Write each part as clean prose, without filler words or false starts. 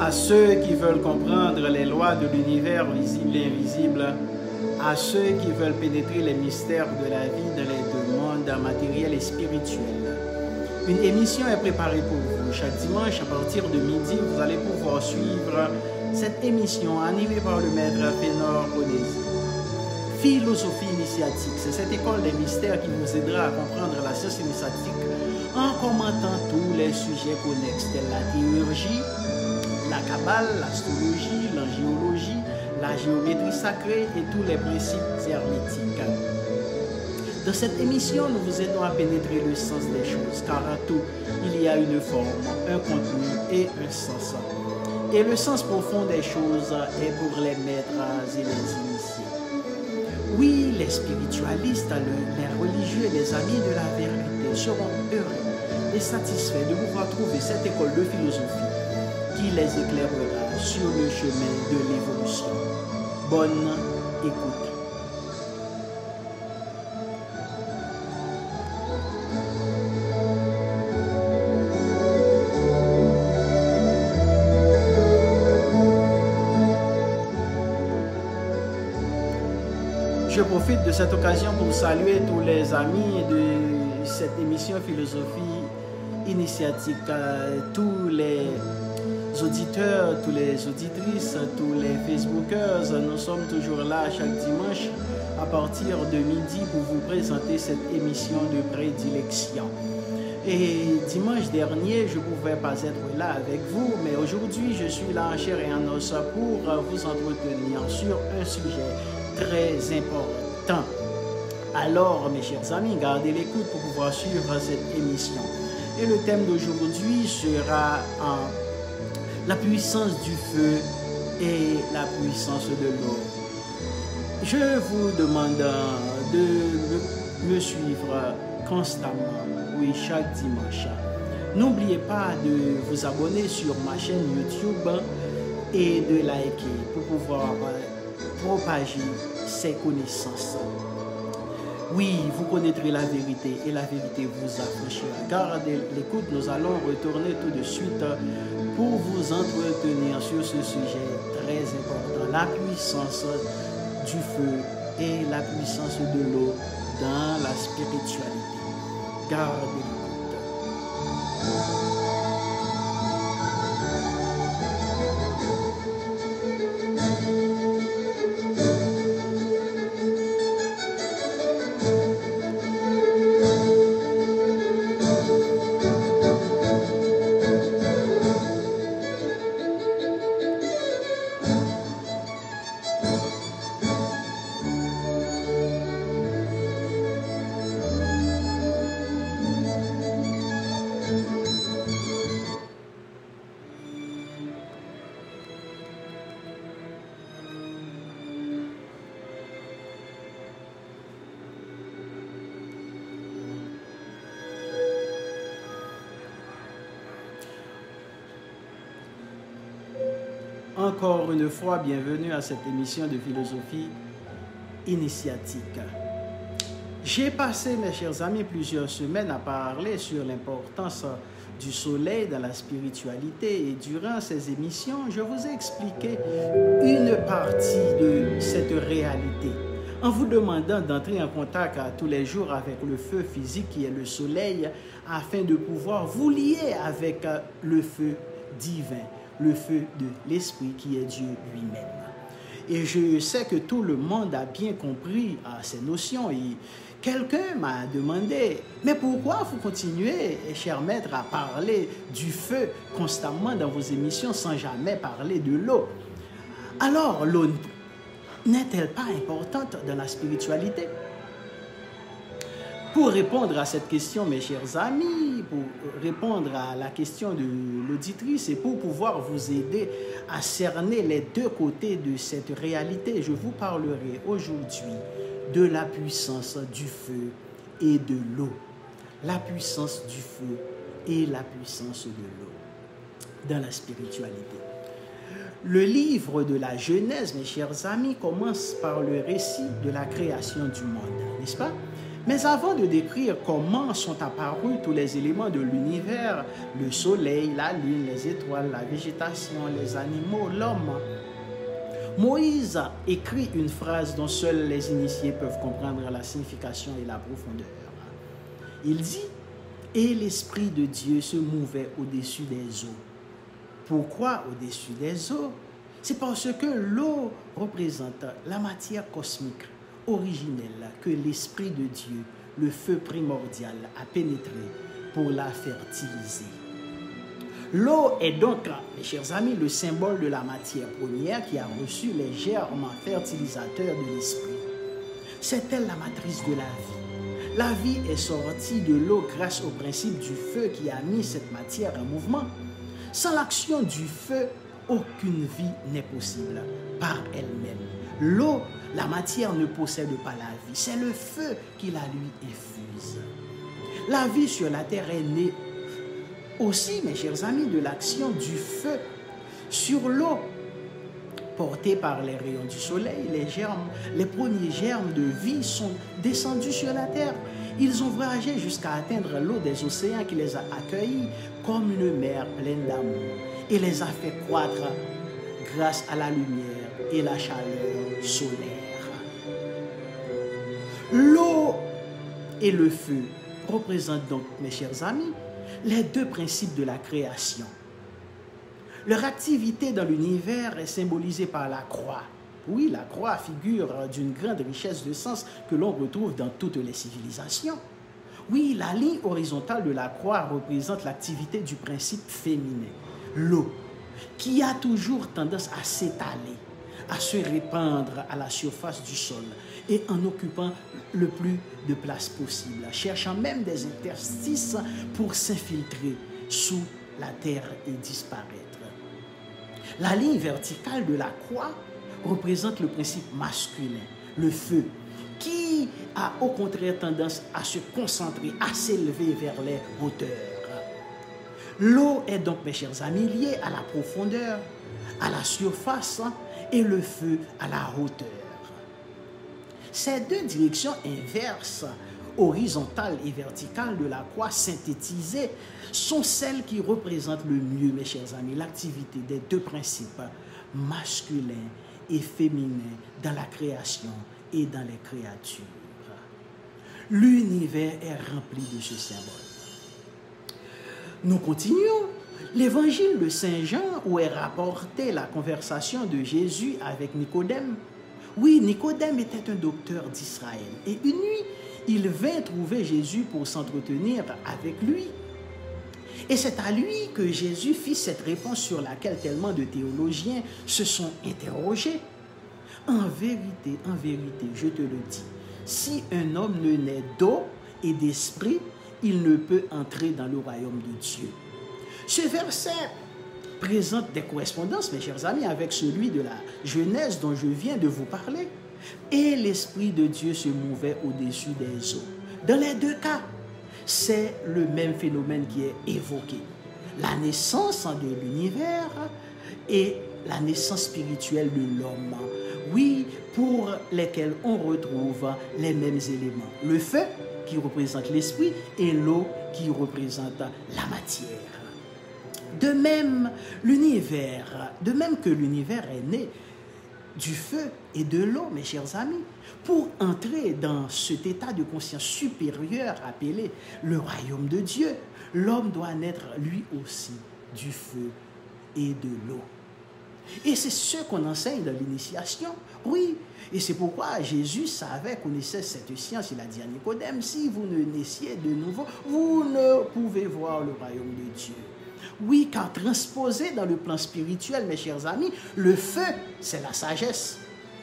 à ceux qui veulent comprendre les lois de l'univers visible et invisible, à ceux qui veulent pénétrer les mystères de la vie dans les deux mondes matériel et spirituel. Une émission est préparée pour vous. Chaque dimanche, à partir de midi, vous allez pouvoir suivre cette émission animée par le maître Fénor Onésime. Philosophie initiatique, c'est cette école des mystères qui vous aidera à comprendre la science initiatique en commentant tous les sujets connexes tels la théurgie, la kabbale, l'astrologie, l'angiologie, la géométrie sacrée et tous les principes hermétiques. Dans cette émission, nous vous aidons à pénétrer le sens des choses, car à tout, il y a une forme, un contenu et un sens. Et le sens profond des choses est pour les maîtres et les initiés. Oui, les spiritualistes, les religieux et les amis de la vérité seront heureux et satisfaits de pouvoir trouver cette école de philosophie qui les éclairera sur le chemin de l'évolution. Bonne écoute. Je profite de cette occasion pour saluer tous les amis de cette émission Philosophie initiatique, tous les auditeurs, tous les auditrices, tous les Facebookers. Nous sommes toujours là chaque dimanche à partir de midi pour vous présenter cette émission de prédilection. Et dimanche dernier, je ne pouvais pas être là avec vous, mais aujourd'hui, je suis là en chair et en os pour vous entretenir sur un sujet très important. Alors, mes chers amis, gardez l'écoute pour pouvoir suivre cette émission. Et le thème d'aujourd'hui sera la puissance du feu et la puissance de l'eau. Je vous demande de me suivre constamment, oui, chaque dimanche. N'oubliez pas de vous abonner sur ma chaîne YouTube et de liker pour pouvoir propager ces connaissances. Oui, vous connaîtrez la vérité et la vérité vous affranchira. Gardez l'écoute, nous allons retourner tout de suite pour vous entretenir sur ce sujet très important, la puissance du feu et la puissance de l'eau dans la spiritualité. Gardez l'écoute. Encore une fois, bienvenue à cette émission de philosophie initiatique. J'ai passé, mes chers amis, plusieurs semaines à parler sur l'importance du soleil dans la spiritualité et durant ces émissions, je vous ai expliqué une partie de cette réalité en vous demandant d'entrer en contact tous les jours avec le feu physique qui est le soleil afin de pouvoir vous lier avec le feu divin, le feu de l'esprit qui est Dieu lui-même. Et je sais que tout le monde a bien compris ces notions et quelqu'un m'a demandé, mais pourquoi vous continuez, cher maître, à parler du feu constamment dans vos émissions sans jamais parler de l'eau? Alors, l'eau n'est-elle pas importante dans la spiritualité? Pour répondre à cette question, mes chers amis, pour répondre à la question de l'auditrice et pour pouvoir vous aider à cerner les deux côtés de cette réalité, je vous parlerai aujourd'hui de la puissance du feu et de l'eau. La puissance du feu et la puissance de l'eau dans la spiritualité. Le livre de la Genèse, mes chers amis, commence par le récit de la création du monde, n'est-ce pas? Mais avant de décrire comment sont apparus tous les éléments de l'univers, le soleil, la lune, les étoiles, la végétation, les animaux, l'homme, Moïse écrit une phrase dont seuls les initiés peuvent comprendre la signification et la profondeur. Il dit « Et l'Esprit de Dieu se mouvait au-dessus des eaux ». Pourquoi au-dessus des eaux? C'est parce que l'eau représente la matière cosmique originelle que l'Esprit de Dieu, le feu primordial, a pénétré pour la fertiliser. L'eau est donc, mes chers amis, le symbole de la matière première qui a reçu les germes fertilisateurs de l'Esprit. C'est elle la matrice de la vie. La vie est sortie de l'eau grâce au principe du feu qui a mis cette matière en mouvement. Sans l'action du feu, aucune vie n'est possible par elle-même. L'eau, la matière ne possède pas la vie. C'est le feu qui la lui infuse. La vie sur la terre est née aussi, mes chers amis, de l'action du feu sur l'eau. Portés par les rayons du soleil, les premiers germes de vie sont descendus sur la terre. Ils ont voyagé jusqu'à atteindre l'eau des océans qui les a accueillis comme une mer pleine d'amour et les a fait croître grâce à la lumière et la chaleur solaire. L'eau et le feu représentent donc, mes chers amis, les deux principes de la création. Leur activité dans l'univers est symbolisée par la croix. Oui, la croix figure d'une grande richesse de sens que l'on retrouve dans toutes les civilisations. Oui, la ligne horizontale de la croix représente l'activité du principe féminin, l'eau, qui a toujours tendance à s'étaler, à se répandre à la surface du sol et en occupant le plus de place possible, cherchant même des interstices pour s'infiltrer sous la terre et disparaître. La ligne verticale de la croix représente le principe masculin, le feu, qui a au contraire tendance à se concentrer, à s'élever vers les hauteurs. L'eau est donc, mes chers amis, liée à la profondeur, à la surface et le feu à la hauteur. Ces deux directions inverses, horizontale et verticale de la croix synthétisée, sont celles qui représentent le mieux, mes chers amis, l'activité des deux principes masculins et féminins dans la création et dans les créatures. L'univers est rempli de ce symbole. Nous continuons. L'évangile de Saint Jean, où est rapportée la conversation de Jésus avec Nicodème. Oui, Nicodème était un docteur d'Israël. Et une nuit, il vint trouver Jésus pour s'entretenir avec lui. Et c'est à lui que Jésus fit cette réponse sur laquelle tellement de théologiens se sont interrogés. En vérité, je te le dis, si un homme ne naît d'eau et d'esprit, il ne peut entrer dans le royaume de Dieu. Ce verset présente des correspondances, mes chers amis, avec celui de la Genèse dont je viens de vous parler. Et l'Esprit de Dieu se mouvait au-dessus des eaux. Dans les deux cas, c'est le même phénomène qui est évoqué. La naissance de l'univers et la naissance spirituelle de l'homme. Oui, pour lesquels on retrouve les mêmes éléments. Le feu qui représente l'esprit et l'eau qui représente la matière. De même que l'univers est né du feu et de l'eau, mes chers amis, pour entrer dans cet état de conscience supérieur appelé le royaume de Dieu, l'homme doit naître lui aussi du feu et de l'eau. Et c'est ce qu'on enseigne dans l'initiation, oui. Et c'est pourquoi Jésus connaissait cette science. Il a dit à Nicodème, si vous ne naissiez de nouveau, vous ne pouvez voir le royaume de Dieu. Oui, car transposé dans le plan spirituel, mes chers amis, le feu, c'est la sagesse.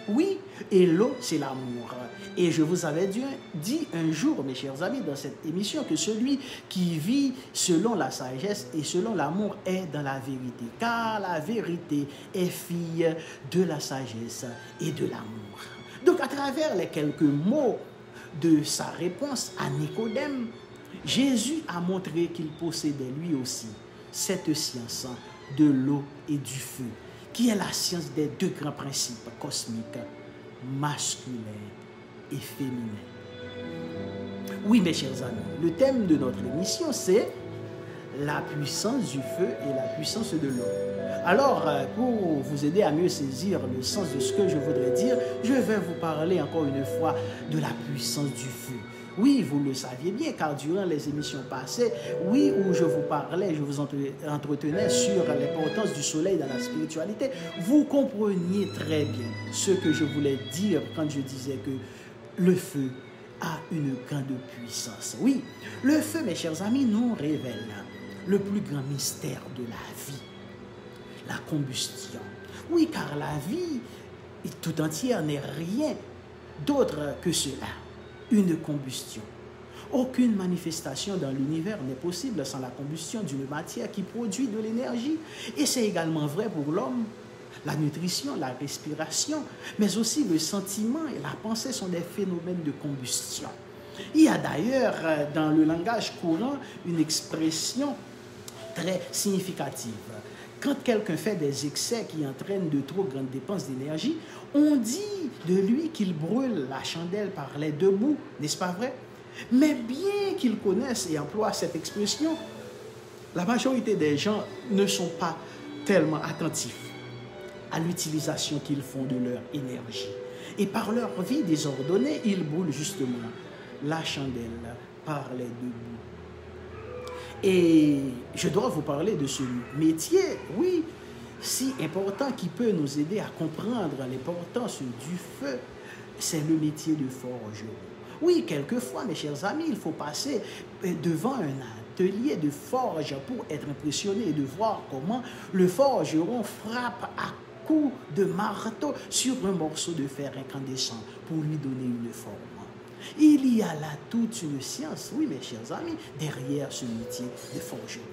Oui, et l'eau, c'est l'amour. Et je vous avais dit un jour, mes chers amis, dans cette émission, que celui qui vit selon la sagesse et selon l'amour est dans la vérité. Car la vérité est fille de la sagesse et de l'amour. Donc, à travers les quelques mots de sa réponse à Nicodème, Jésus a montré qu'il possédait lui aussi cette science de l'eau et du feu, qui est la science des deux grands principes cosmiques, masculin et féminin. Oui, mes chers amis, le thème de notre émission, c'est la puissance du feu et la puissance de l'eau. Alors, pour vous aider à mieux saisir le sens de ce que je voudrais dire, je vais vous parler encore une fois de la puissance du feu. Oui, vous le saviez bien, car durant les émissions passées, oui, où je vous parlais, je vous entretenais sur l'importance du soleil dans la spiritualité, vous compreniez très bien ce que je voulais dire quand je disais que le feu a une grande puissance. Oui, le feu, mes chers amis, nous révèle le plus grand mystère de la vie, la combustion. Oui, car la vie tout entière n'est rien d'autre que cela, une combustion. Aucune manifestation dans l'univers n'est possible sans la combustion d'une matière qui produit de l'énergie. Et c'est également vrai pour l'homme. La nutrition, la respiration, mais aussi le sentiment et la pensée sont des phénomènes de combustion. Il y a d'ailleurs dans le langage courant une expression très significative. Quand quelqu'un fait des excès qui entraînent de trop grandes dépenses d'énergie, on dit de lui qu'il brûle la chandelle par les deux bouts, n'est-ce pas vrai? Mais bien qu'ils connaissent et emploient cette expression, la majorité des gens ne sont pas tellement attentifs à l'utilisation qu'ils font de leur énergie. Et par leur vie désordonnée, ils brûlent justement la chandelle par les deux bouts. Et je dois vous parler de ce métier, oui, si important, qui peut nous aider à comprendre l'importance du feu. C'est le métier de forgeron. Oui, quelquefois, mes chers amis, il faut passer devant un atelier de forge pour être impressionné et de voir comment le forgeron frappe à coups de marteau sur un morceau de fer incandescent pour lui donner une forme. Il y a là toute une science, oui mes chers amis, derrière ce métier de forgeron.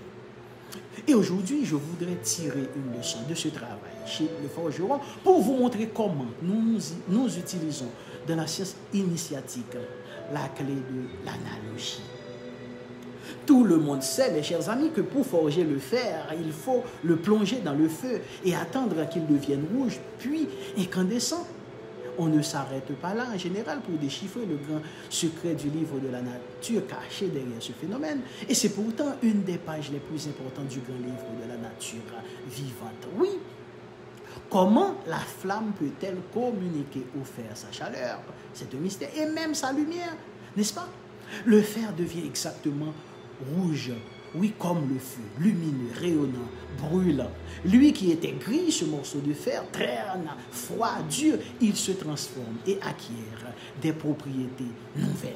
Et aujourd'hui, je voudrais tirer une leçon de ce travail chez le forgeron pour vous montrer comment nous utilisons dans la science initiatique la clé de l'analogie. Tout le monde sait, mes chers amis, que pour forger le fer, il faut le plonger dans le feu et attendre qu'il devienne rouge, puis incandescent. On ne s'arrête pas là en général pour déchiffrer le grand secret du livre de la nature caché derrière ce phénomène. Et c'est pourtant une des pages les plus importantes du grand livre de la nature vivante. Oui, comment la flamme peut-elle communiquer au fer sa chaleur? C'est un mystère. Et même sa lumière, n'est-ce pas? Le fer devient exactement rouge, oui, comme le feu, lumineux, rayonnant, brûlant. Lui qui était gris, ce morceau de fer, terne, froid, dur, il se transforme et acquiert des propriétés nouvelles.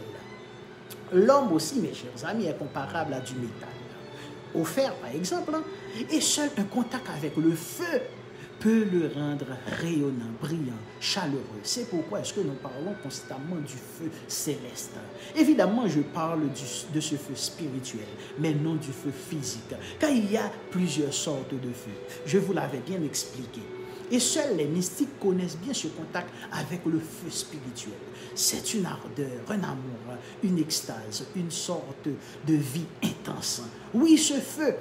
L'homme aussi, mes chers amis, est comparable à du métal. Au fer, par exemple, et seul un contact avec le feu peut le rendre rayonnant, brillant, chaleureux. C'est pourquoi est-ce que nous parlons constamment du feu céleste. Évidemment, je parle de ce feu spirituel, mais non du feu physique, car il y a plusieurs sortes de feux. Je vous l'avais bien expliqué. Et seuls les mystiques connaissent bien ce contact avec le feu spirituel. C'est une ardeur, un amour, une extase, une sorte de vie intense. Oui, ce feu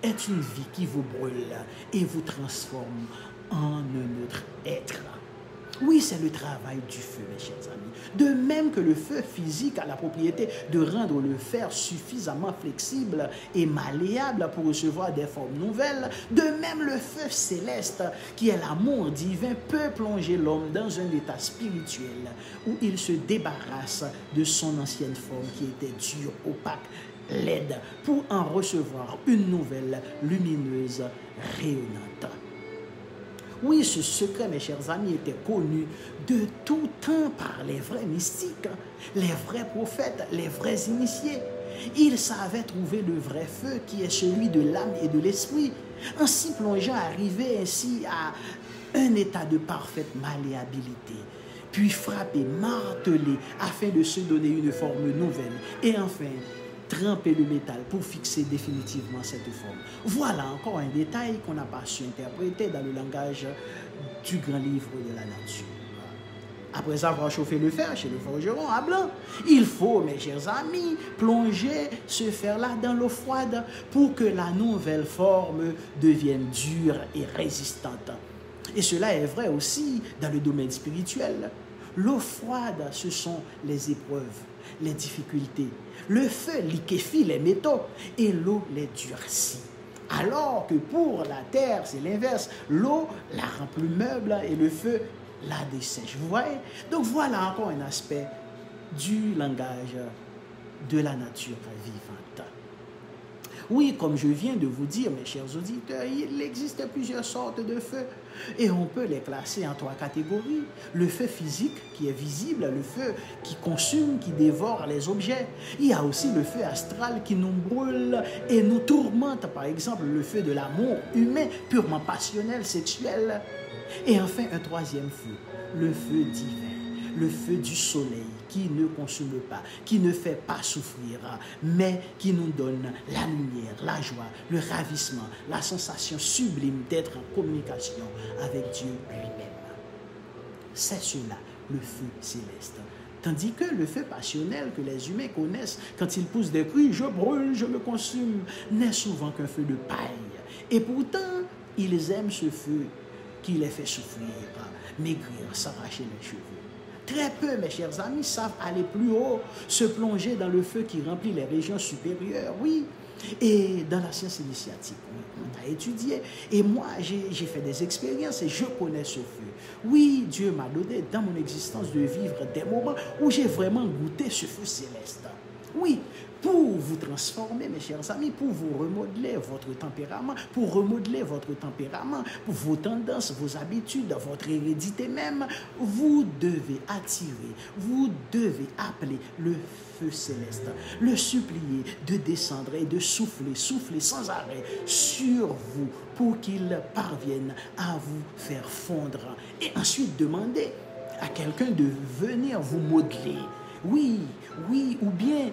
est une vie qui vous brûle et vous transforme en un autre être. Oui, c'est le travail du feu, mes chers amis. De même que le feu physique a la propriété de rendre le fer suffisamment flexible et malléable pour recevoir des formes nouvelles, de même le feu céleste, qui est l'amour divin, peut plonger l'homme dans un état spirituel où il se débarrasse de son ancienne forme qui était dure, opaque, laide, pour en recevoir une nouvelle lumineuse, rayonnante. Oui, ce secret, mes chers amis, était connu de tout temps par les vrais mystiques, les vrais prophètes, les vrais initiés. Ils savaient trouver le vrai feu qui est celui de l'âme et de l'esprit, ainsi plongeant, arriver ainsi à un état de parfaite malléabilité, puis frapper, marteler, afin de se donner une forme nouvelle, et enfin tremper le métal pour fixer définitivement cette forme. Voilà encore un détail qu'on n'a pas su interpréter dans le langage du grand livre de la nature. Après avoir chauffé le fer chez le forgeron à blanc, il faut, mes chers amis, plonger ce fer-là dans l'eau froide pour que la nouvelle forme devienne dure et résistante. Et cela est vrai aussi dans le domaine spirituel. L'eau froide, ce sont les épreuves, les difficultés. Le feu liquéfie les métaux et l'eau les durcit. Alors que pour la terre, c'est l'inverse. L'eau la rend plus meuble et le feu la dessèche. Vous voyez? Donc voilà encore un aspect du langage de la nature vivante. Oui, comme je viens de vous dire, mes chers auditeurs, il existe plusieurs sortes de feux et on peut les classer en 3 catégories. Le feu physique qui est visible, le feu qui consume, qui dévore les objets. Il y a aussi le feu astral qui nous brûle et nous tourmente, par exemple le feu de l'amour humain, purement passionnel, sexuel. Et enfin un 3e feu, le feu divin, le feu du soleil qui ne consume pas, qui ne fait pas souffrir, mais qui nous donne la lumière, la joie, le ravissement, la sensation sublime d'être en communication avec Dieu lui-même. C'est cela, le feu céleste. Tandis que le feu passionnel que les humains connaissent, quand ils poussent des cris « je brûle, je me consume », n'est souvent qu'un feu de paille. Et pourtant, ils aiment ce feu qui les fait souffrir, maigrir, s'arracher les cheveux. Très peu, mes chers amis, savent aller plus haut, se plonger dans le feu qui remplit les régions supérieures, oui. Et dans la science initiatique, on a étudié. Et moi, j'ai fait des expériences et je connais ce feu. Oui, Dieu m'a donné dans mon existence de vivre des moments où j'ai vraiment goûté ce feu céleste. Oui, pour vous transformer, mes chers amis, pour vous remodeler votre tempérament, pour remodeler votre tempérament, pour vos tendances, vos habitudes, votre hérédité même, vous devez attirer, vous devez appeler le feu céleste, le supplier de descendre et de souffler sans arrêt sur vous pour qu'il parvienne à vous faire fondre. Et ensuite demander à quelqu'un de venir vous modeler. Oui, ou bien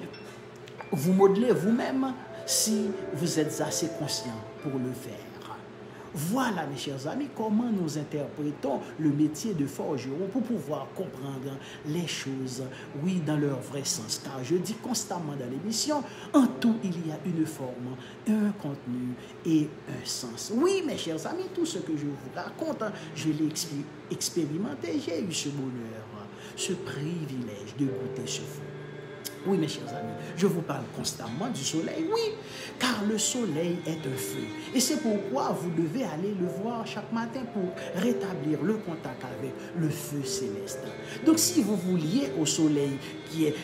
vous modelez vous-même si vous êtes assez conscient pour le faire. Voilà, mes chers amis, comment nous interprétons le métier de forgeron pour pouvoir comprendre les choses, oui, dans leur vrai sens. Car je dis constamment dans l'émission, en tout, il y a une forme, un contenu et un sens. Oui, mes chers amis, tout ce que je vous raconte, je l'ai expérimenté, j'ai eu ce bonheur, ce privilège de goûter ce feu. Oui, mes chers amis, je vous parle constamment du soleil, oui, car le soleil est un feu. Et c'est pourquoi vous devez aller le voir chaque matin pour rétablir le contact avec le feu céleste. Donc, si vous vous liez au soleil, qui est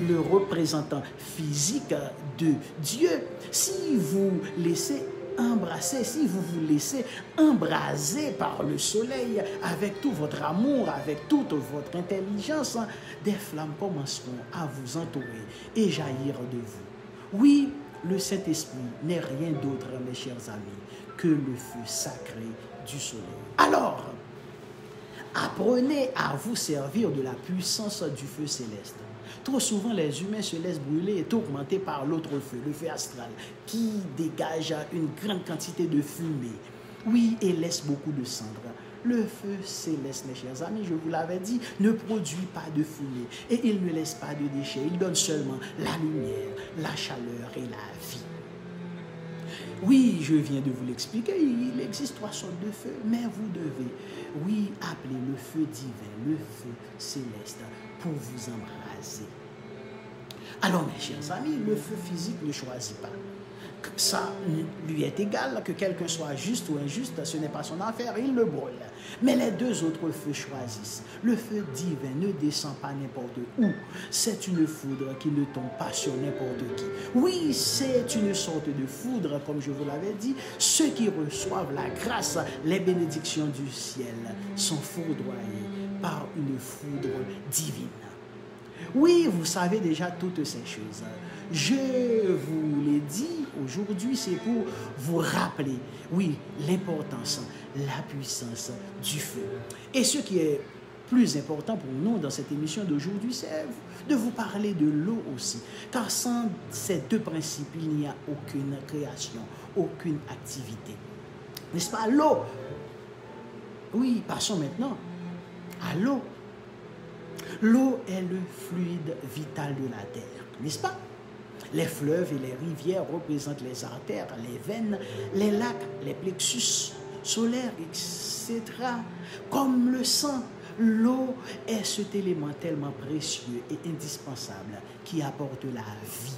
le représentant physique de Dieu, si vous laissez embrasser, si vous vous laissez embraser par le soleil avec tout votre amour, avec toute votre intelligence, des flammes commenceront à vous entourer et jaillir de vous. Oui, le Saint-Esprit n'est rien d'autre, mes chers amis, que le feu sacré du soleil. Alors, apprenez à vous servir de la puissance du feu céleste. Trop souvent, les humains se laissent brûler et tourmenter par l'autre feu, le feu astral, qui dégage une grande quantité de fumée. Oui, et laisse beaucoup de cendres. Le feu céleste, mes chers amis, je vous l'avais dit, ne produit pas de fumée et il ne laisse pas de déchets. Il donne seulement la lumière, la chaleur et la vie. Oui, je viens de vous l'expliquer, il existe 3 sortes de feux, mais vous devez, oui, appeler le feu divin, le feu céleste, pour vous embraser. Alors, mes chers amis, le feu physique ne choisit pas. Ça lui est égal, que quelqu'un soit juste ou injuste, ce n'est pas son affaire, il le brûle. Mais les 2 autres feux choisissent. Le feu divin ne descend pas n'importe où. C'est une foudre qui ne tombe pas sur n'importe qui. Oui, c'est une sorte de foudre, comme je vous l'avais dit. Ceux qui reçoivent la grâce, les bénédictions du ciel, sont foudroyés par une foudre divine. Oui, vous savez déjà toutes ces choses. Je vous l'ai dit aujourd'hui, c'est pour vous rappeler, oui, l'importance, la puissance du feu. Et ce qui est plus important pour nous dans cette émission d'aujourd'hui, c'est de vous parler de l'eau aussi. Car sans ces 2 principes, il n'y a aucune création, aucune activité. N'est-ce pas, l'eau? Oui, passons maintenant à l'eau. L'eau est le fluide vital de la terre, n'est-ce pas? Les fleuves et les rivières représentent les artères, les veines, les lacs, les plexus solaires, etc. Comme le sang l'eau est cet élément tellement précieux et indispensable qui apporte la vie,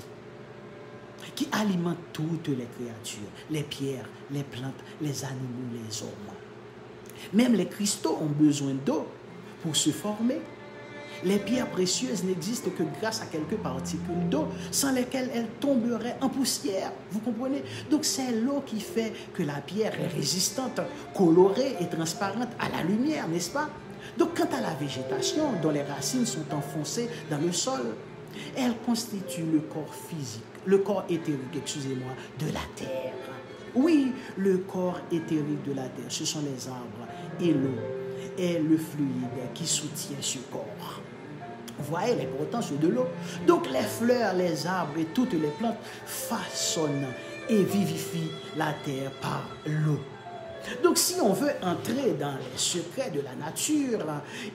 qui alimente toutes les créatures, les pierres, les plantes, les animaux, les hommes. Même les cristaux ont besoin d'eau pour se former. Les pierres précieuses n'existent que grâce à quelques particules d'eau, sans lesquelles elles tomberaient en poussière. Vous comprenez? Donc c'est l'eau qui fait que la pierre est résistante, colorée et transparente à la lumière, n'est-ce pas? Donc quant à la végétation, dont les racines sont enfoncées dans le sol, elle constitue le corps physique, le corps éthérique, excusez-moi, de la terre. Oui, le corps éthérique de la terre, ce sont les arbres et l'eau est le fluide qui soutient ce corps. Vous voyez l'importance de l'eau. Donc les fleurs, les arbres et toutes les plantes façonnent et vivifient la terre par l'eau. Donc si on veut entrer dans les secrets de la nature,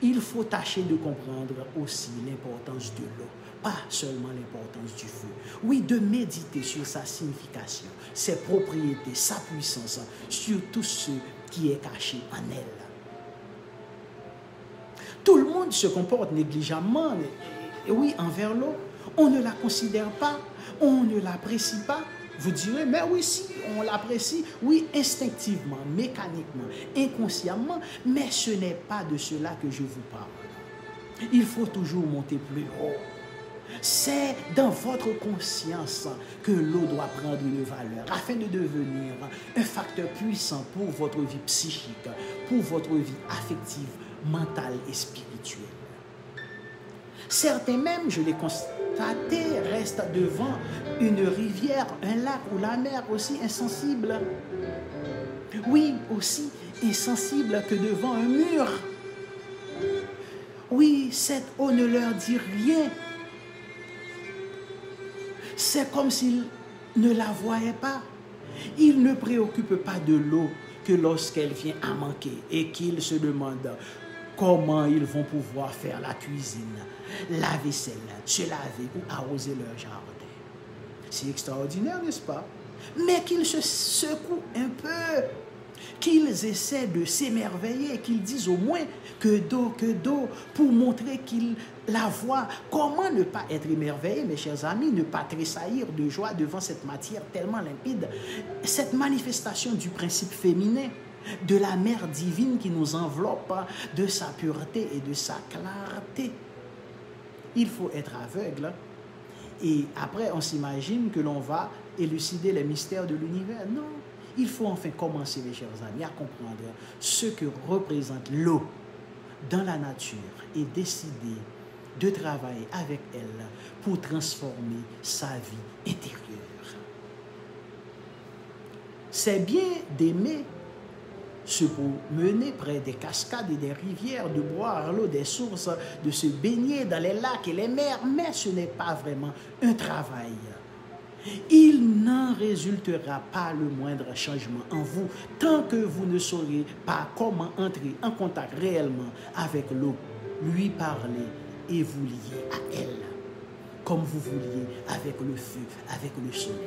il faut tâcher de comprendre aussi l'importance de l'eau. Pas seulement l'importance du feu. Oui, de méditer sur sa signification, ses propriétés, sa puissance, sur tout ce qui est caché en elle. Tout le monde se comporte négligemment, oui, envers l'eau. On ne la considère pas, on ne l'apprécie pas. Vous direz, mais oui, si, on l'apprécie, oui, instinctivement, mécaniquement, inconsciemment, mais ce n'est pas de cela que je vous parle. Il faut toujours monter plus haut. C'est dans votre conscience que l'eau doit prendre une valeur afin de devenir un facteur puissant pour votre vie psychique, pour votre vie affective, mentale et spirituelle. Certains même, je l'ai constaté, restent devant une rivière, un lac ou la mer aussi insensible. Oui, aussi insensible que devant un mur. Oui, cette eau ne leur dit rien. C'est comme s'ils ne la voyaient pas. Ils ne préoccupent pas de l'eau que lorsqu'elle vient à manquer et qu'ils se demandent comment ils vont pouvoir faire la cuisine, la vaisselle, se laver ou arroser leur jardin. C'est extraordinaire, n'est-ce pas? Mais qu'ils se secouent un peu, qu'ils essaient de s'émerveiller, qu'ils disent au moins que d'eau, pour montrer qu'ils la voient. Comment ne pas être émerveillé, mes chers amis, ne pas tressaillir de joie devant cette matière tellement limpide, cette manifestation du principe féminin, de la mère divine qui nous enveloppe, de sa pureté et de sa clarté. Il faut être aveugle. Et après, on s'imagine que l'on va élucider les mystères de l'univers. Non, il faut enfin commencer, mes chers amis, à comprendre ce que représente l'eau dans la nature et décider de travailler avec elle pour transformer sa vie intérieure. C'est bien d'aimer se promener près des cascades et des rivières, de boire l'eau des sources, de se baigner dans les lacs et les mers, mais ce n'est pas vraiment un travail. Il n'en résultera pas le moindre changement en vous tant que vous ne saurez pas comment entrer en contact réellement avec l'eau, lui parler et vous lier à elle, comme vous vous liez avec le feu, avec le soleil.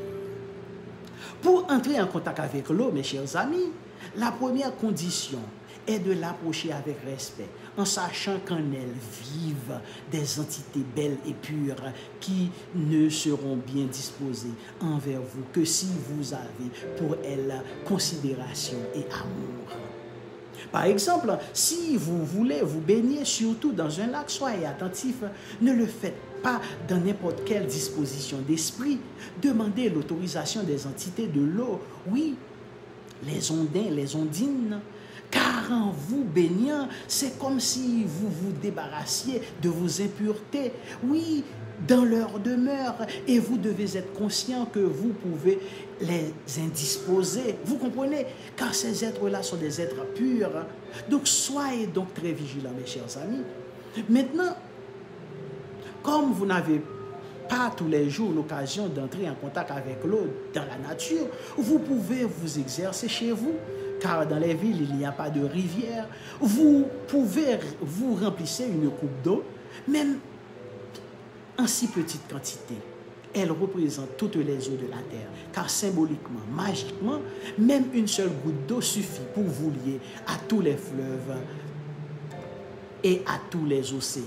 Pour entrer en contact avec l'eau, mes chers amis, la première condition est de l'approcher avec respect, en sachant qu'en elle vivent des entités belles et pures qui ne seront bien disposées envers vous que si vous avez pour elles considération et amour. Par exemple, si vous voulez vous baigner surtout dans un lac, soyez attentif, ne le faites pas dans n'importe quelle disposition d'esprit. Demandez l'autorisation des entités de l'eau, oui, les ondins, les ondines, car en vous baignant, c'est comme si vous vous débarrassiez de vos impuretés, oui, dans leur demeure, et vous devez être conscient que vous pouvez les indisposer. Vous comprenez? Car ces êtres-là sont des êtres purs. Donc, soyez donc très vigilants, mes chers amis. Maintenant, comme vous n'avez pas tous les jours l'occasion d'entrer en contact avec l'eau dans la nature, vous pouvez vous exercer chez vous, car dans les villes, il n'y a pas de rivière. Vous pouvez vous remplir une coupe d'eau, même en si petite quantité. Elle représente toutes les eaux de la terre, car symboliquement, magiquement, même une seule goutte d'eau suffit pour vous lier à tous les fleuves et à tous les océans.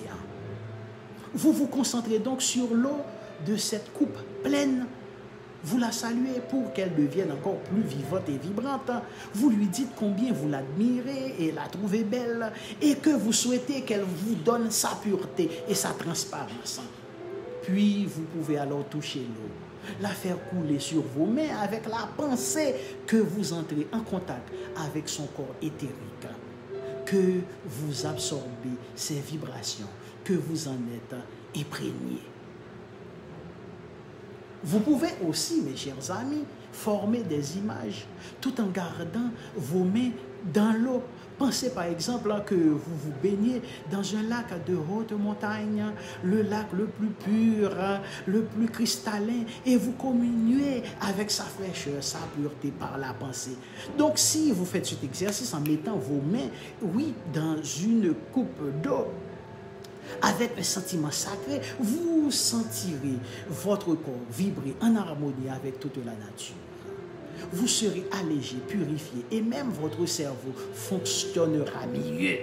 Vous vous concentrez donc sur l'eau de cette coupe pleine. Vous la saluez pour qu'elle devienne encore plus vivante et vibrante. Vous lui dites combien vous l'admirez et la trouvez belle et que vous souhaitez qu'elle vous donne sa pureté et sa transparence. Puis vous pouvez alors toucher l'eau, la faire couler sur vos mains avec la pensée que vous entrez en contact avec son corps éthérique, que vous absorbez ses vibrations, que vous en êtes imprégné. Vous pouvez aussi, mes chers amis, former des images tout en gardant vos mains dans l'eau. Pensez par exemple que vous vous baignez dans un lac de haute montagne, le lac le plus pur, le plus cristallin, et vous communiez avec sa fraîcheur, sa pureté par la pensée. Donc si vous faites cet exercice en mettant vos mains, oui, dans une coupe d'eau, avec un sentiment sacré, vous sentirez votre corps vibrer en harmonie avec toute la nature. Vous serez allégé, purifié et même votre cerveau fonctionnera mieux.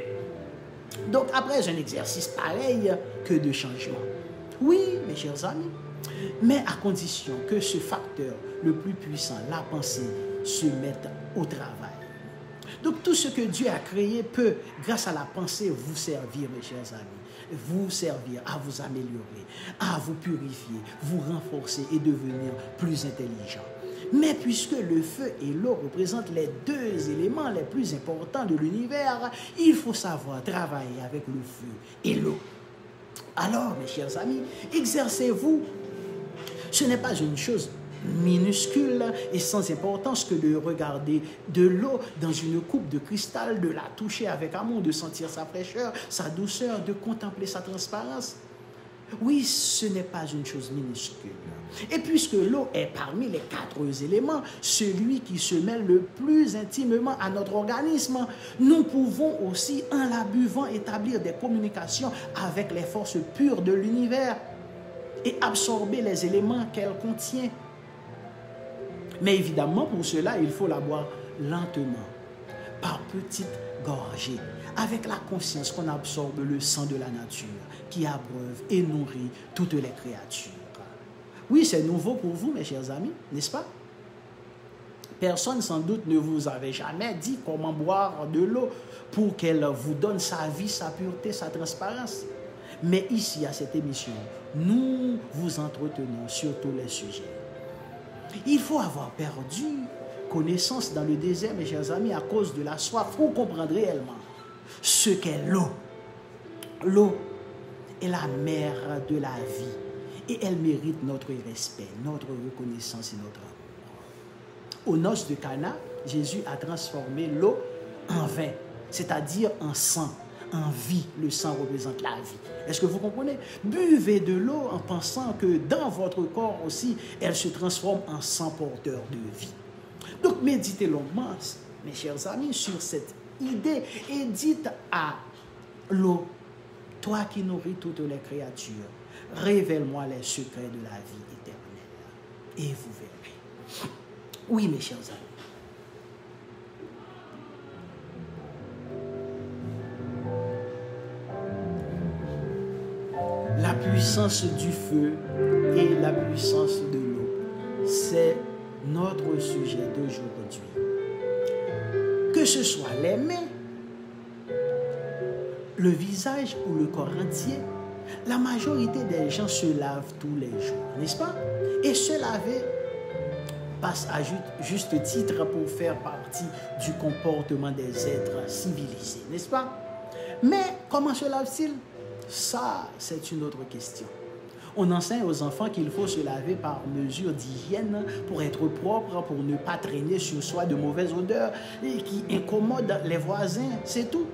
Donc après un exercice pareil, que de changement. Oui, mes chers amis, mais à condition que ce facteur le plus puissant, la pensée, se mette au travail. Donc tout ce que Dieu a créé peut, grâce à la pensée, vous servir, mes chers amis. Vous servir à vous améliorer, à vous purifier, vous renforcer et devenir plus intelligent. Mais puisque le feu et l'eau représentent les deux éléments les plus importants de l'univers, il faut savoir travailler avec le feu et l'eau. Alors, mes chers amis, exercez-vous. Ce n'est pas une chose minuscule et sans importance que de regarder de l'eau dans une coupe de cristal, de la toucher avec amour, de sentir sa fraîcheur, sa douceur, de contempler sa transparence. Oui, ce n'est pas une chose minuscule. Et puisque l'eau est parmi les 4 éléments, celui qui se mêle le plus intimement à notre organisme, nous pouvons aussi, en la buvant, établir des communications avec les forces pures de l'univers et absorber les éléments qu'elle contient. Mais évidemment, pour cela, il faut la boire lentement, par petites gorgées, avec la conscience qu'on absorbe le sang de la nature, qui abreuve et nourrit toutes les créatures. Oui, c'est nouveau pour vous, mes chers amis, n'est-ce pas? Personne, sans doute, ne vous avait jamais dit comment boire de l'eau pour qu'elle vous donne sa vie, sa pureté, sa transparence. Mais ici, à cette émission, nous vous entretenons sur tous les sujets. Il faut avoir perdu connaissance dans le désert, mes chers amis, à cause de la soif, pour comprendre réellement ce qu'est l'eau. L'eau est la mère de la vie et elle mérite notre respect, notre reconnaissance et notre amour. Aux noces de Cana, Jésus a transformé l'eau en vin, c'est-à-dire en sang, en vie. Le sang représente la vie. Est-ce que vous comprenez? Buvez de l'eau en pensant que dans votre corps aussi, elle se transforme en sang porteur de vie. Donc méditez longuement, mes chers amis, sur cette idée et dites à l'eau: toi qui nourris toutes les créatures, révèle-moi les secrets de la vie éternelle. Et vous verrez. Oui, mes chers amis. La puissance du feu et la puissance de l'eau, c'est notre sujet d'aujourd'hui. Que ce soit les mains, le visage ou le corps entier, la majorité des gens se lavent tous les jours, n'est-ce pas? Et se laver passe à juste titre pour faire partie du comportement des êtres civilisés, n'est-ce pas? Mais comment se lave-t-il? Ça, c'est une autre question. On enseigne aux enfants qu'il faut se laver par mesure d'hygiène pour être propre, pour ne pas traîner sur soi de mauvaises odeurs et qui incommodent les voisins, c'est tout.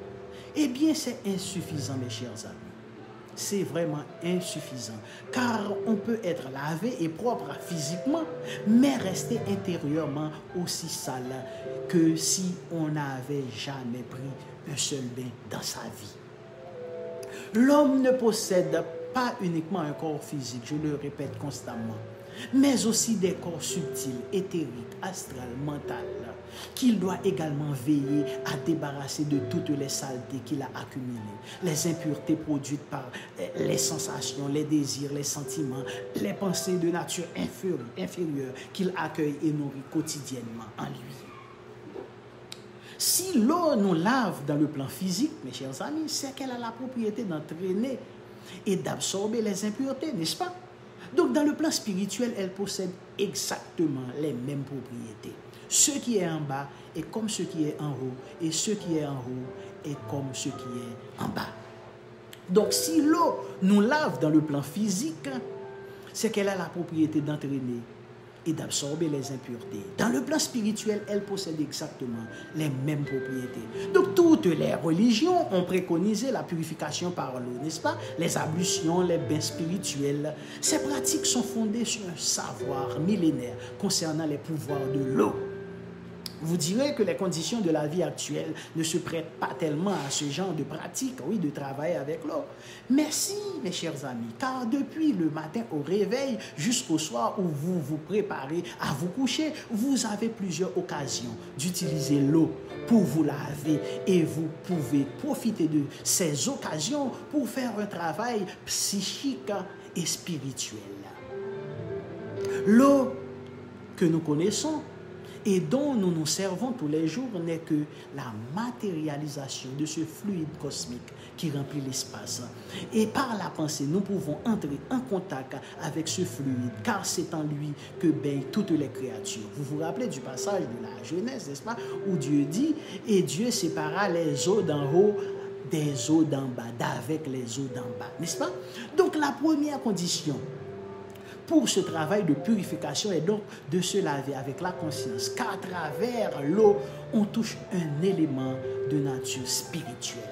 Eh bien, c'est insuffisant, mes chers amis. C'est vraiment insuffisant, car on peut être lavé et propre physiquement, mais rester intérieurement aussi sale que si on n'avait jamais pris un seul bain dans sa vie. L'homme ne possède pas uniquement un corps physique, je le répète constamment, mais aussi des corps subtils, éthériques, astrales, mentales, qu'il doit également veiller à débarrasser de toutes les saletés qu'il a accumulées, les impuretés produites par les sensations, les désirs, les sentiments, les pensées de nature inférieure qu'il accueille et nourrit quotidiennement en lui. Si l'eau nous lave dans le plan physique, mes chers amis, c'est qu'elle a la propriété d'entraîner et d'absorber les impuretés, n'est-ce pas? Donc, dans le plan spirituel, elle possède exactement les mêmes propriétés. Ce qui est en bas est comme ce qui est en haut, et ce qui est en haut est comme ce qui est en bas. Donc, si l'eau nous lave dans le plan physique, c'est qu'elle a la propriété d'entraîner et d'absorber les impuretés. Dans le plan spirituel, elle possède exactement les mêmes propriétés. Donc, toutes les religions ont préconisé la purification par l'eau, n'est-ce pas? Les ablutions, les bains spirituels. Ces pratiques sont fondées sur un savoir millénaire concernant les pouvoirs de l'eau. Vous direz que les conditions de la vie actuelle ne se prêtent pas tellement à ce genre de pratique, oui, de travailler avec l'eau. Mais si, mes chers amis, car depuis le matin au réveil jusqu'au soir où vous vous préparez à vous coucher, vous avez plusieurs occasions d'utiliser l'eau pour vous laver et vous pouvez profiter de ces occasions pour faire un travail psychique et spirituel. L'eau que nous connaissons et dont nous nous servons tous les jours n'est que la matérialisation de ce fluide cosmique qui remplit l'espace. Et par la pensée, nous pouvons entrer en contact avec ce fluide, car c'est en lui que baignent toutes les créatures. Vous vous rappelez du passage de la Genèse, n'est-ce pas, où Dieu dit « Et Dieu sépara les eaux d'en haut des eaux d'en bas, d'avec les eaux d'en bas. » N'est-ce pas? Donc la première condition pour ce travail de purification est donc de se laver avec la conscience qu'à travers l'eau, on touche un élément de nature spirituelle.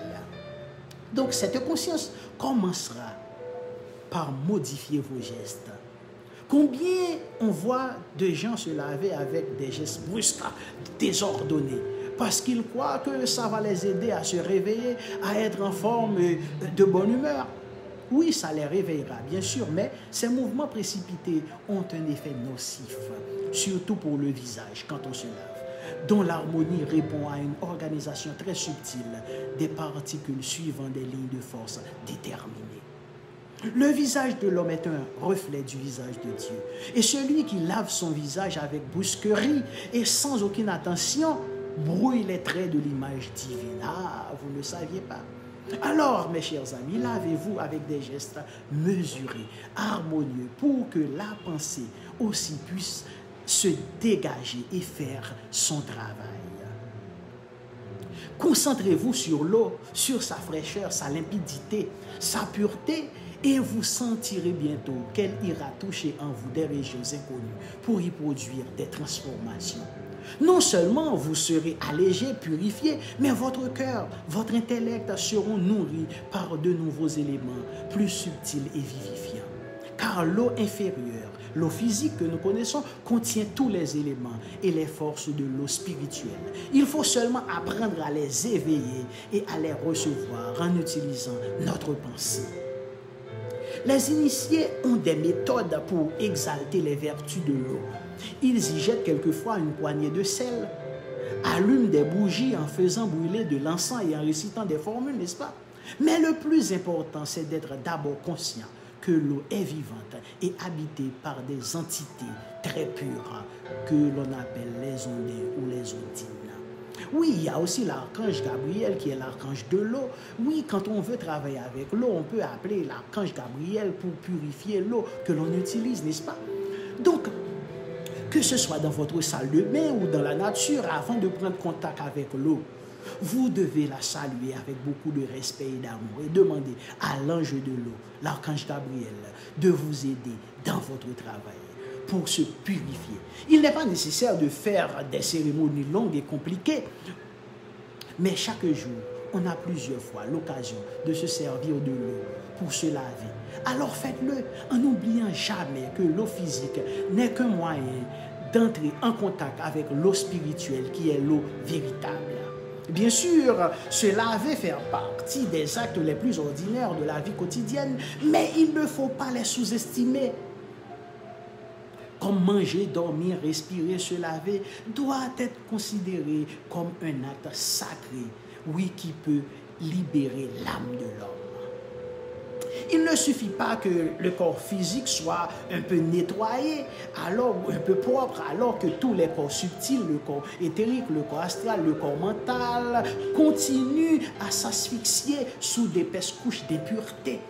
Donc cette conscience commencera par modifier vos gestes. Combien on voit de gens se laver avec des gestes brusques, désordonnés, parce qu'ils croient que ça va les aider à se réveiller, à être en forme de bonne humeur. Oui, ça les réveillera, bien sûr, mais ces mouvements précipités ont un effet nocif, surtout pour le visage, quand on se lave, dont l'harmonie répond à une organisation très subtile des particules suivant des lignes de force déterminées. Le visage de l'homme est un reflet du visage de Dieu. Et celui qui lave son visage avec brusquerie et sans aucune attention brouille les traits de l'image divine. Ah, vous ne saviez pas. Alors, mes chers amis, lavez-vous avec des gestes mesurés, harmonieux, pour que la pensée aussi puisse se dégager et faire son travail. Concentrez-vous sur l'eau, sur sa fraîcheur, sa limpidité, sa pureté, et vous sentirez bientôt qu'elle ira toucher en vous des régions inconnues pour y produire des transformations. Non seulement vous serez allégé, purifié, mais votre cœur, votre intellect seront nourris par de nouveaux éléments plus subtils et vivifiants. Car l'eau inférieure, l'eau physique que nous connaissons, contient tous les éléments et les forces de l'eau spirituelle. Il faut seulement apprendre à les éveiller et à les recevoir en utilisant notre pensée. Les initiés ont des méthodes pour exalter les vertus de l'eau. Ils y jettent quelquefois une poignée de sel, allument des bougies en faisant brûler de l'encens et en récitant des formules, n'est-ce pas? Mais le plus important, c'est d'être d'abord conscient que l'eau est vivante et habitée par des entités très pures que l'on appelle les ondins ou les ondines. Oui, il y a aussi l'archange Gabriel qui est l'archange de l'eau. Oui, quand on veut travailler avec l'eau, on peut appeler l'archange Gabriel pour purifier l'eau que l'on utilise, n'est-ce pas? Donc, que ce soit dans votre salle de bain ou dans la nature, avant de prendre contact avec l'eau, vous devez la saluer avec beaucoup de respect et d'amour et demander à l'ange de l'eau, l'archange Gabriel, de vous aider dans votre travail pour se purifier. Il n'est pas nécessaire de faire des cérémonies longues et compliquées, mais chaque jour, on a plusieurs fois l'occasion de se servir de l'eau pour se laver. Alors faites-le en n'oubliant jamais que l'eau physique n'est qu'un moyen d'entrer en contact avec l'eau spirituelle qui est l'eau véritable. Bien sûr, se laver fait partie des actes les plus ordinaires de la vie quotidienne, mais il ne faut pas les sous-estimer. comme manger, dormir, respirer, se laver, doit être considéré comme un acte sacré, oui, qui peut libérer l'âme de l'homme. Il ne suffit pas que le corps physique soit un peu nettoyé, alors un peu propre, alors que tous les corps subtils, le corps éthérique, le corps astral, le corps mental, continuent à s'asphyxier sous d'épaisses couches d'impureté.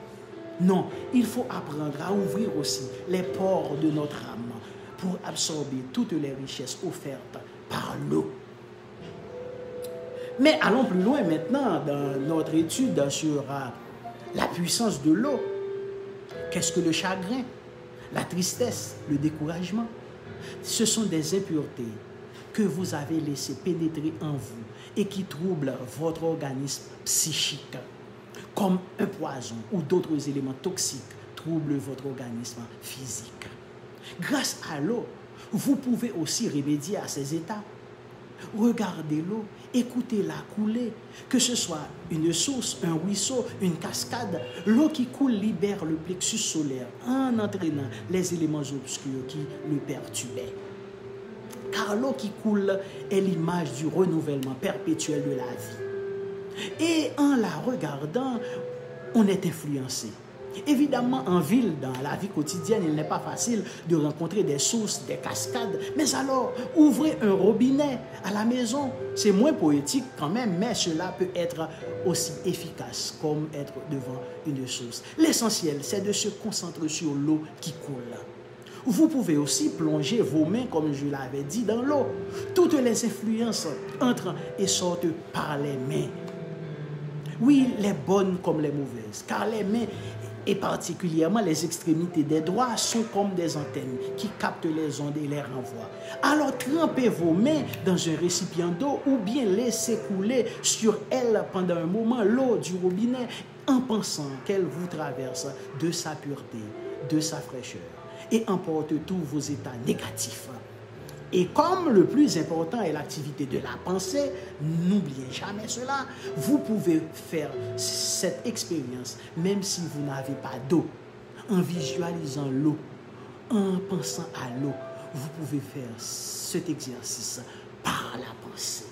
Non, il faut apprendre à ouvrir aussi les pores de notre âme pour absorber toutes les richesses offertes par l'eau. Mais allons plus loin maintenant dans notre étude sur la puissance de l'eau. Qu'est-ce que le chagrin, la tristesse, le découragement? Ce sont des impuretés que vous avez laissées pénétrer en vous et qui troublent votre organisme psychique, comme un poison ou d'autres éléments toxiques troublent votre organisme physique. Grâce à l'eau, vous pouvez aussi remédier à ces états. Regardez l'eau, écoutez-la couler, que ce soit une source, un ruisseau, une cascade. L'eau qui coule libère le plexus solaire en entraînant les éléments obscurs qui le perturbaient. Car l'eau qui coule est l'image du renouvellement perpétuel de la vie. Et en la regardant, on est influencé. Évidemment, en ville, dans la vie quotidienne, il n'est pas facile de rencontrer des sources, des cascades. Mais alors, ouvrez un robinet à la maison. C'est moins poétique quand même, mais cela peut être aussi efficace comme être devant une source. L'essentiel, c'est de se concentrer sur l'eau qui coule. Vous pouvez aussi plonger vos mains, comme je l'avais dit, dans l'eau. Toutes les influences entrent et sortent par les mains. Oui, les bonnes comme les mauvaises, car les mains et particulièrement les extrémités des doigts sont comme des antennes qui captent les ondes et les renvoient. Alors trempez vos mains dans un récipient d'eau ou bien laissez couler sur elles pendant un moment l'eau du robinet en pensant qu'elle vous traverse de sa pureté, de sa fraîcheur et emporte tous vos états négatifs. Et comme le plus important est l'activité de la pensée, n'oubliez jamais cela. Vous pouvez faire cette expérience même si vous n'avez pas d'eau. En visualisant l'eau, en pensant à l'eau, vous pouvez faire cet exercice par la pensée.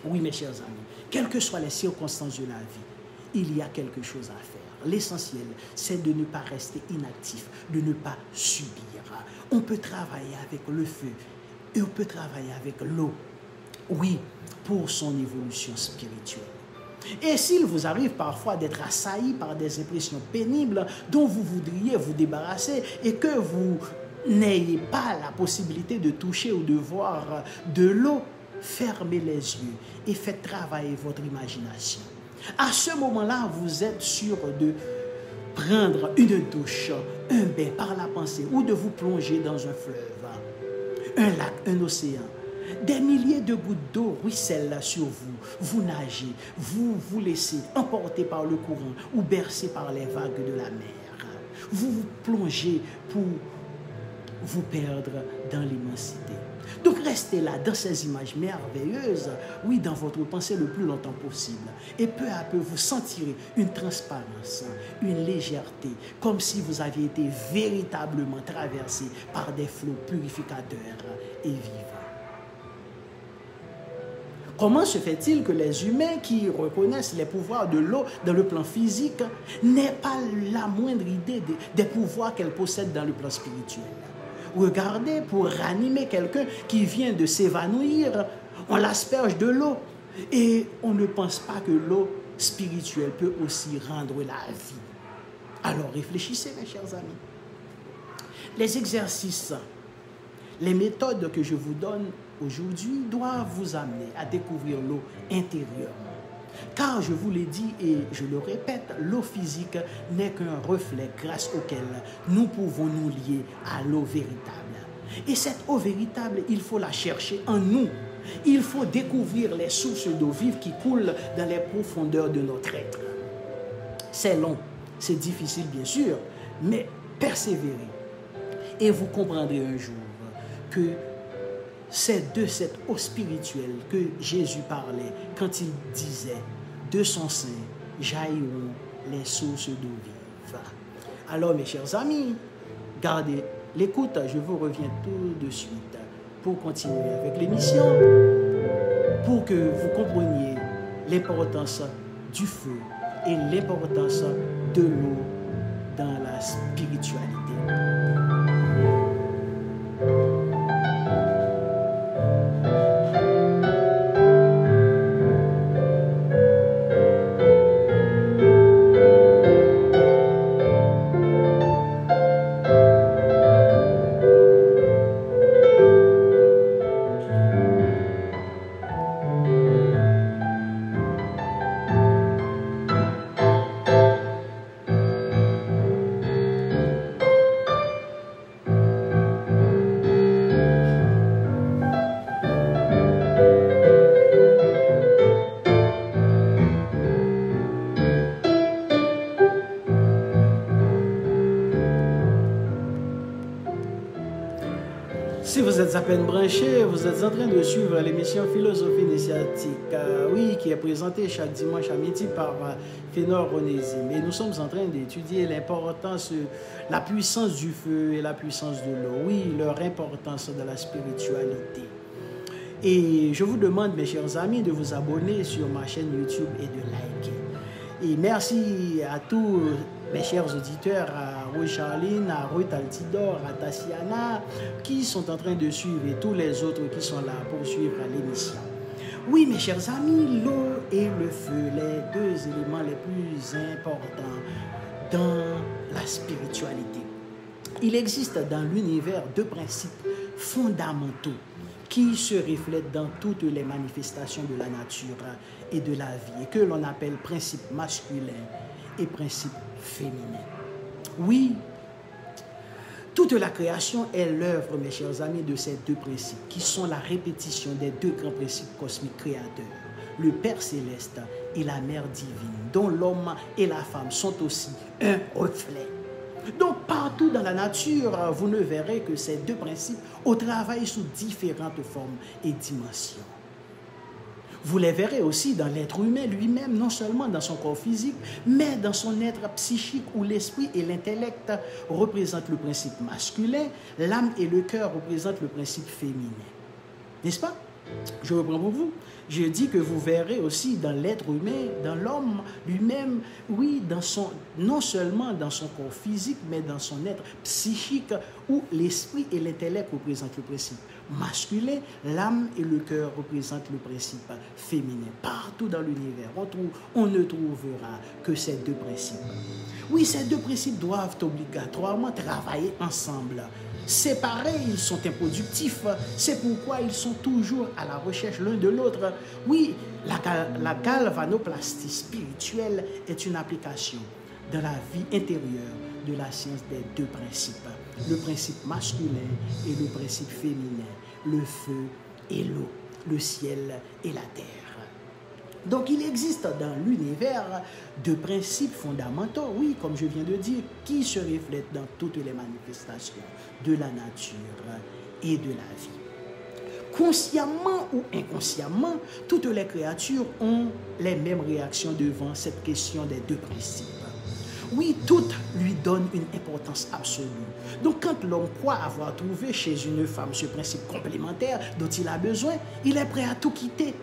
Oui, mes chers amis, quelles que soient les circonstances de la vie, il y a quelque chose à faire. L'essentiel, c'est de ne pas rester inactif, de ne pas subir. On peut travailler avec le feu et on peut travailler avec l'eau, oui, pour son évolution spirituelle. Et s'il vous arrive parfois d'être assailli par des impressions pénibles dont vous voudriez vous débarrasser et que vous n'ayez pas la possibilité de toucher ou de voir de l'eau, fermez les yeux et faites travailler votre imagination. À ce moment-là, vous êtes sûr de prendre une douche, un bain par la pensée ou de vous plonger dans un fleuve, un lac, un océan. Des milliers de gouttes d'eau ruissellent sur vous. Vous nagez, vous vous laissez emporter par le courant ou bercer par les vagues de la mer. Vous vous plongez pour vous perdre dans l'immensité. Donc restez là dans ces images merveilleuses, oui, dans votre pensée le plus longtemps possible. Et peu à peu, vous sentirez une transparence, une légèreté, comme si vous aviez été véritablement traversé par des flots purificateurs et vivants. Comment se fait-il que les humains qui reconnaissent les pouvoirs de l'eau dans le plan physique n'aient pas la moindre idée des pouvoirs qu'elle possède dans le plan spirituel? Regardez, pour ranimer quelqu'un qui vient de s'évanouir, on l'asperge de l'eau. Et on ne pense pas que l'eau spirituelle peut aussi rendre la vie. Alors réfléchissez, mes chers amis. Les exercices, les méthodes que je vous donne aujourd'hui doivent vous amener à découvrir l'eau intérieurement. Car je vous l'ai dit et je le répète, l'eau physique n'est qu'un reflet grâce auquel nous pouvons nous lier à l'eau véritable. Et cette eau véritable, il faut la chercher en nous. Il faut découvrir les sources d'eau vive qui coulent dans les profondeurs de notre être. C'est long, c'est difficile bien sûr, mais persévérez. Et vous comprendrez un jour que c'est de cette eau spirituelle que Jésus parlait quand il disait « De son sein jailliront les sources d'eau vive ». Alors mes chers amis, gardez l'écoute. Je vous reviens tout de suite pour continuer avec l'émission, pour que vous compreniez l'importance du feu et l'importance de l'eau dans la spiritualité. Si vous êtes à peine branché, vous êtes en train de suivre l'émission Philosophie initiatique, oui, qui est présentée chaque dimanche à midi par Fénor Onésime. Et nous sommes en train d'étudier l'importance, la puissance du feu et la puissance de l'eau, oui, leur importance dans la spiritualité. Et je vous demande, mes chers amis, de vous abonner sur ma chaîne YouTube et de liker. Et merci à tous mes chers auditeurs, à Roy Charline, à Ruth Altidor, à Tassiana, qui sont en train de suivre et tous les autres qui sont là pour suivre l'émission. Oui, mes chers amis, l'eau et le feu, les deux éléments les plus importants dans la spiritualité. Il existe dans l'univers deux principes fondamentaux qui se reflètent dans toutes les manifestations de la nature et de la vie, et que l'on appelle principe masculin et principe féminin. Oui, toute la création est l'œuvre, mes chers amis, de ces deux principes, qui sont la répétition des deux grands principes cosmiques créateurs, le Père Céleste et la Mère Divine, dont l'homme et la femme sont aussi un reflet. Donc, partout dans la nature, vous ne verrez que ces deux principes au travail sous différentes formes et dimensions. Vous les verrez aussi dans l'être humain lui-même, non seulement dans son corps physique, mais dans son être psychique où l'esprit et l'intellect représentent le principe masculin, l'âme et le cœur représentent le principe féminin. N'est-ce pas? Je reprends pour vous. Je dis que vous verrez aussi dans l'être humain, dans l'homme lui-même, oui, non seulement dans son corps physique, mais dans son être psychique, où l'esprit et l'intellect représentent le principe masculin, l'âme et le cœur représentent le principe féminin. Partout dans l'univers, on ne trouvera que ces deux principes. Oui, ces deux principes doivent obligatoirement travailler ensemble. Séparés, ils sont improductifs. C'est pourquoi ils sont toujours à la recherche l'un de l'autre. Oui, la galvanoplastie spirituelle est une application dans la vie intérieure de la science des deux principes. Le principe masculin et le principe féminin. Le feu et l'eau. Le ciel et la terre. Donc, il existe dans l'univers deux principes fondamentaux, oui, comme je viens de dire, qui se reflètent dans toutes les manifestations de la nature et de la vie. Consciemment ou inconsciemment, toutes les créatures ont les mêmes réactions devant cette question des deux principes. Oui, toutes lui donnent une importance absolue. Donc, quand l'homme croit avoir trouvé chez une femme ce principe complémentaire dont il a besoin, il est prêt à tout quitter.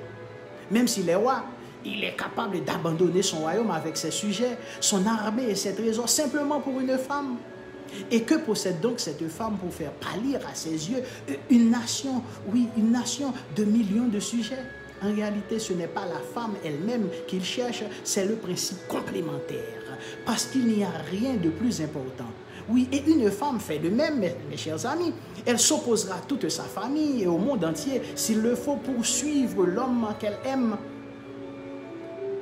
Même s'il est roi, il est capable d'abandonner son royaume avec ses sujets, son armée et ses trésors simplement pour une femme. Et que possède donc cette femme pour faire pâlir à ses yeux une nation, oui, une nation de millions de sujets? En réalité, ce n'est pas la femme elle-même qu'il cherche, c'est le principe complémentaire. Parce qu'il n'y a rien de plus important. Oui, et une femme fait de même, mes chers amis. Elle s'opposera à toute sa famille et au monde entier s'il le faut pour suivre l'homme qu'elle aime.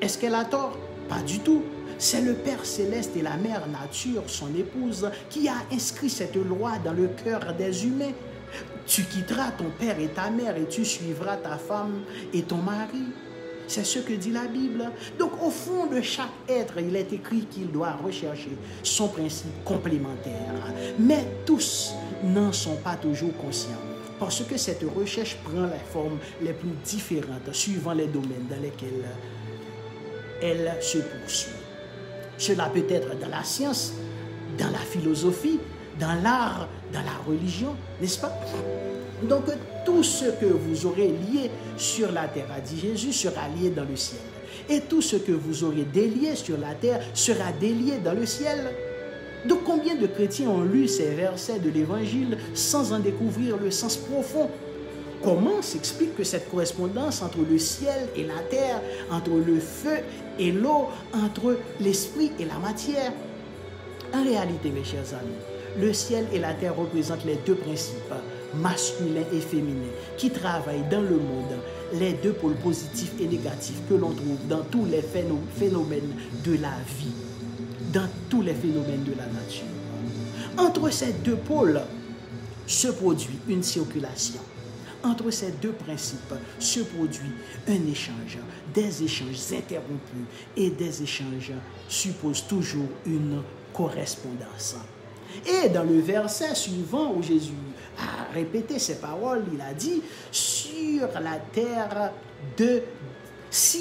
Est-ce qu'elle a tort? Pas du tout. C'est le Père Céleste et la Mère Nature, son épouse, qui a inscrit cette loi dans le cœur des humains. Tu quitteras ton père et ta mère et tu suivras ta femme et ton mari. C'est ce que dit la Bible. Donc, au fond de chaque être, il est écrit qu'il doit rechercher son principe complémentaire. Mais tous n'en sont pas toujours conscients. Parce que cette recherche prend les formes les plus différentes suivant les domaines dans lesquels elle se poursuit. Cela peut être dans la science, dans la philosophie, dans l'art, dans la religion, n'est-ce pas? Donc tout ce que vous aurez lié sur la terre, a dit Jésus, sera lié dans le ciel. Et tout ce que vous aurez délié sur la terre sera délié dans le ciel. Donc combien de chrétiens ont lu ces versets de l'Évangile sans en découvrir le sens profond? Comment s'explique que cette correspondance entre le ciel et la terre, entre le feu et l'eau, entre l'esprit et la matière? En réalité, mes chers amis, le ciel et la terre représentent les deux principes, masculin et féminin, qui travaillent dans le monde, les deux pôles positifs et négatifs que l'on trouve dans tous les phénomènes de la vie, dans tous les phénomènes de la nature. Entre ces deux pôles se produit une circulation. Entre ces deux principes se produit un échange. Des échanges interrompus et des échanges supposent toujours une correspondance. Et dans le verset suivant où Jésus a répété ces paroles, il a dit « Si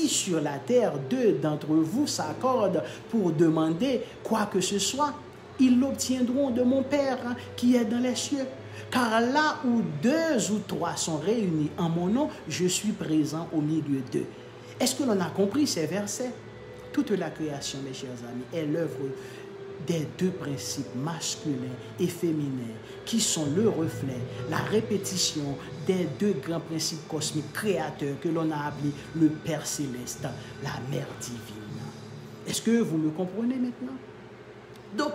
sur la terre deux d'entre vous s'accordent pour demander quoi que ce soit, ils l'obtiendront de mon Père qui est dans les cieux. Car là où deux ou trois sont réunis en mon nom, je suis présent au milieu d'eux. » Est-ce que l'on a compris ces versets? Toute la création, mes chers amis, est l'œuvre des deux principes masculins et féminins qui sont le reflet, la répétition des deux grands principes cosmiques créateurs que l'on a appelés le Père Céleste, la Mère Divine. Est-ce que vous me comprenez maintenant? Donc,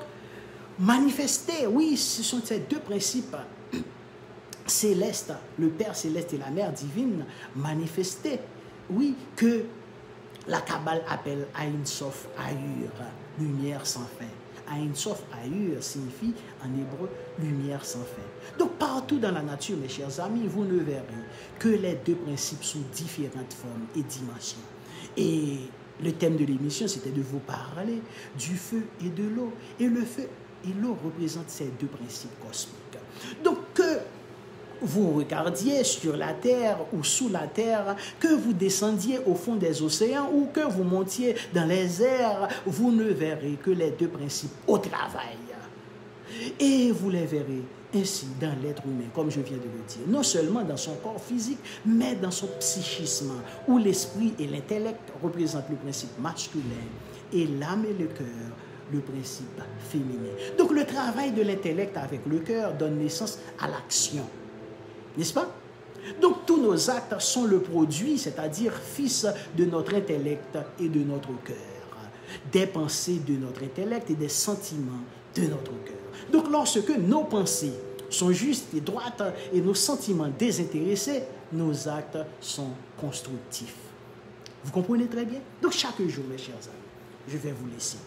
manifester, oui, ce sont ces deux principes célestes, le Père Céleste et la Mère Divine, manifester, oui, que la Kabbale appelle Ein Sof Ayur, lumière sans fin. Ein Sof Ayur signifie en hébreu lumière sans fin. Donc partout dans la nature, mes chers amis, vous ne verrez que les deux principes sous différentes formes et dimensions. Et le thème de l'émission, c'était de vous parler du feu et de l'eau. Et le feu et l'eau représentent ces deux principes cosmiques. Donc que vous regardiez sur la terre ou sous la terre, que vous descendiez au fond des océans ou que vous montiez dans les airs, vous ne verrez que les deux principes au travail. Et vous les verrez ainsi dans l'être humain, comme je viens de le dire, non seulement dans son corps physique, mais dans son psychisme, où l'esprit et l'intellect représentent le principe masculin et l'âme et le cœur, le principe féminin. Donc le travail de l'intellect avec le cœur donne naissance à l'action. N'est-ce pas? Donc tous nos actes sont le produit, c'est-à-dire fils de notre intellect et de notre cœur, des pensées de notre intellect et des sentiments de notre cœur. Donc lorsque nos pensées sont justes et droites et nos sentiments désintéressés, nos actes sont constructifs. Vous comprenez très bien? Donc chaque jour, mes chers amis, je vais vous laisser.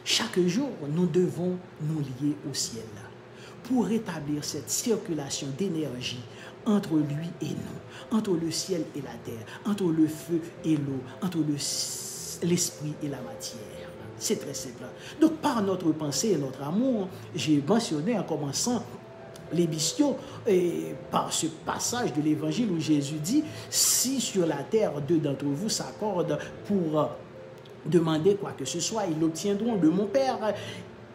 Chaque jour, nous devons nous lier au ciel pour rétablir cette circulation d'énergie entre lui et nous, entre le ciel et la terre, entre le feu et l'eau, entre l'esprit et la matière. C'est très simple. Donc, par notre pensée et notre amour, j'ai mentionné en commençant l'émission, par ce passage de l'Évangile où Jésus dit « Si sur la terre deux d'entre vous s'accordent pour demander quoi que ce soit, ils l'obtiendront de mon Père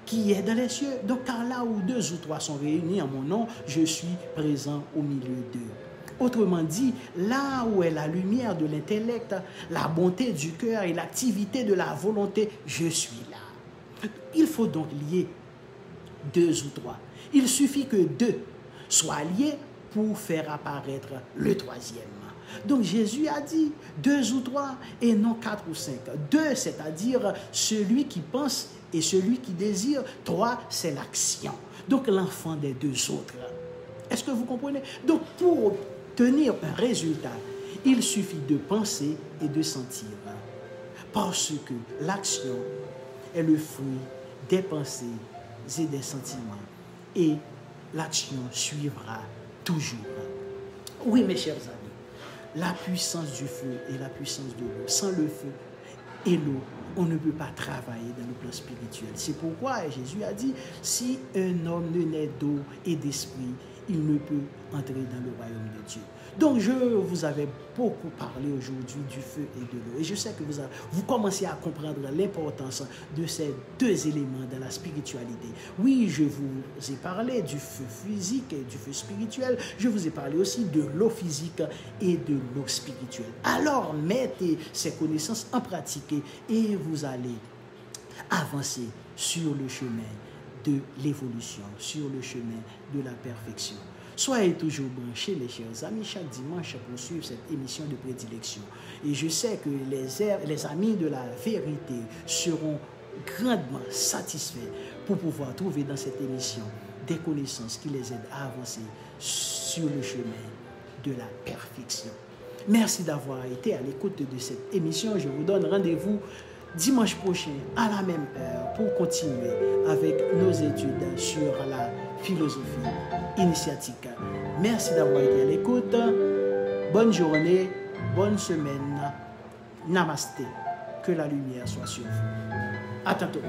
qui est dans les cieux. Donc, car là où deux ou trois sont réunis en mon nom, je suis présent au milieu d'eux. » Autrement dit, là où est la lumière de l'intellect, la bonté du cœur et l'activité de la volonté, je suis là. Il faut donc lier deux ou trois. Il suffit que deux soient liés pour faire apparaître le troisième. Donc Jésus a dit deux ou trois et non quatre ou cinq. Deux, c'est-à-dire celui qui pense et celui qui désire. Trois, c'est l'action. Donc l'enfant des deux autres. Est-ce que vous comprenez? Donc pour obtenir un résultat, il suffit de penser et de sentir. Parce que l'action est le fruit des pensées et des sentiments. Et l'action suivra toujours. Oui, mes chers amis, la puissance du feu et la puissance de l'eau. Sans le feu et l'eau, on ne peut pas travailler dans le plan spirituel. C'est pourquoi Jésus a dit, si un homme ne naît d'eau et d'esprit, il ne peut entrer dans le royaume de Dieu. Donc, je vous avais beaucoup parlé aujourd'hui du feu et de l'eau. Et je sais que vous commencez à comprendre l'importance de ces deux éléments dans la spiritualité. Oui, je vous ai parlé du feu physique et du feu spirituel. Je vous ai parlé aussi de l'eau physique et de l'eau spirituelle. Alors, mettez ces connaissances en pratique et vous allez avancer sur le chemin de l'évolution, sur le chemin de la perfection. Soyez toujours branchés, mes chers amis, chaque dimanche pour suivre cette émission de prédilection. Et je sais que les amis de la vérité seront grandement satisfaits pour pouvoir trouver dans cette émission des connaissances qui les aident à avancer sur le chemin de la perfection. Merci d'avoir été à l'écoute de cette émission. Je vous donne rendez-vous dimanche prochain à la même heure pour continuer avec nos études sur la philosophie initiatique. Merci d'avoir été à l'écoute. Bonne journée, bonne semaine. Namasté. Que la lumière soit sur vous. À tantôt.